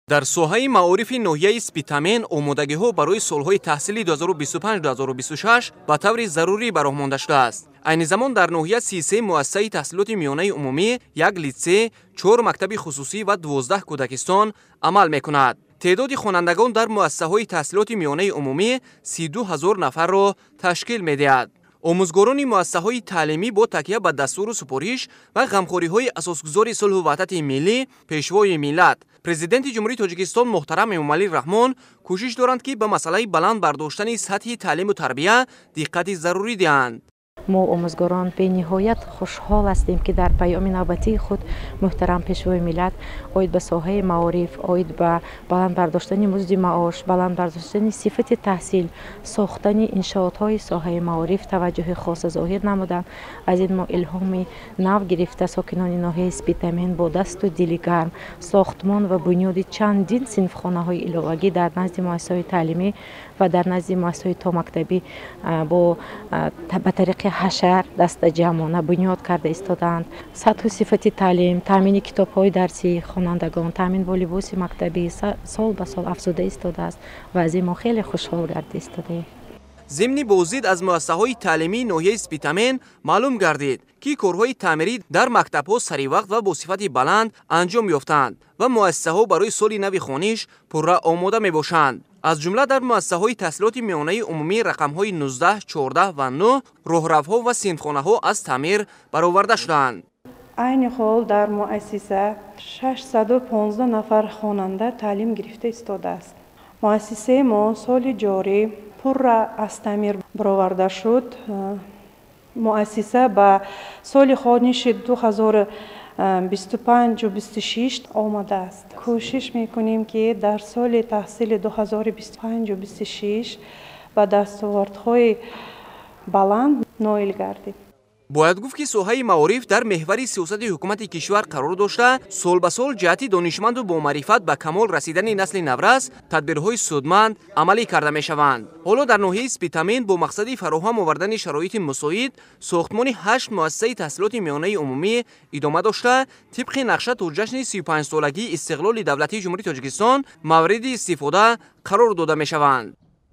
در соҳаи маорифи ноҳияи Спитамен омодагиҳо барои солҳои таҳсилии 2025-2026 ба таври зарурӣ ба роҳ монда шудааст. айни замон дар ноҳия 33 муассисаи таҳсилоти миёнаи умумӣ, 1 литсей, 4 мактаби хусусӣ ва 12 кӯдакистон амал мекунад. теъдоди хонандагон дар муассисаҳои таҳсилоти миёнаи умумӣ 32 000 нафарро ташкил медиҳад. омӯзгорони муассисаҳои таълимӣ бо такя ба дастуру супориш ва ғамхориҳои асосгузори сулҳу ваҳдати миллӣ, пешвои миллат, президенти ҷумҳурии Тоҷикистон муҳтарам Эмомалӣ Раҳмон кӯшиш доранд, ки ба масъалаи баланд бардоштани сатҳи таълиму тарбия диққати зарурӣ диҳанд. мо омӯзгорон бениҳоят хушҳол ҳастем, ки дар паёми навбатии худ муҳтарам пешвои миллат оид ба соҳаи маориф, оид ба баланд бардоштани музди маош, баланд бардоштани сифати таҳсил, сохтани иншоотҳои соҳаи маориф таваҷҷӯҳи хоса зоҳир намуданд. аз ин мо илҳоми нав гирифта сокинони ноҳияи Спитамен бо дасту дили гарм сохтмон ва бунёди чандин синфхонаҳои иловагӣ дар назди муассисаҳои таълимӣ ва дар назди муассисаҳои томактабӣ ба тариқи ҳашар дастаҷамона бунёд карда истодаанд. сатҳу сифати таълим, таъмини китобҳои дарсии хонандагон, таъмин бо либоси мактабӣ сол ба сол афзуда истодааст ва аз ин мо хеле хушҳол гарда истодаем. зимни бозид аз муассисаҳои таълимии ноҳияи Спитамен маълум гардид, ки корҳои таъмирӣ дар мактабҳо саривақт ва бо сифати баланд анҷом ёфтанд ва муассисаҳо барои соли нави хониш пурра омода мебошанд. аз ҷумла дар муассисаҳои таҳсилоти миёнаи умумӣ рақамҳои 19, 14 ва 9 роҳравҳо ва синфхонаҳо аз таъмир бароварда шуданд. айни хол дар муассиса 615 нафар хонанда таълим гирифта истодааст. муассисаи мо соли ҷорӣ пурра аз таъмир бароварда шуд. муассиса ба соли хониши 2025-26 омадааст. кӯшиш мекунем, ки дар соли таҳсили 2025-26 ба дастовардҳои баланд ноил гардем. бояд гуфт, ки соҳаи маориф дар меҳвари сиёсати ҳукумати кишвар қарор дошта, сол ба сол ҷиҳати донишманду бомаърифат ба камол расидани насли наврас тадбирҳои судманд амалӣ карда мешаванд. ҳоло дар ноҳияи Спитамен бо мақсади фароҳам овардани шароити мусоид сохтмони 8 муассисаи таҳсилоти миёнаи умумӣ идома дошта, тибқи нақша то ҷашни 35-солагии истиқлоли давлатии ҷумҳурии Тоҷикистон мавриди истифода қарор дода мешаванд.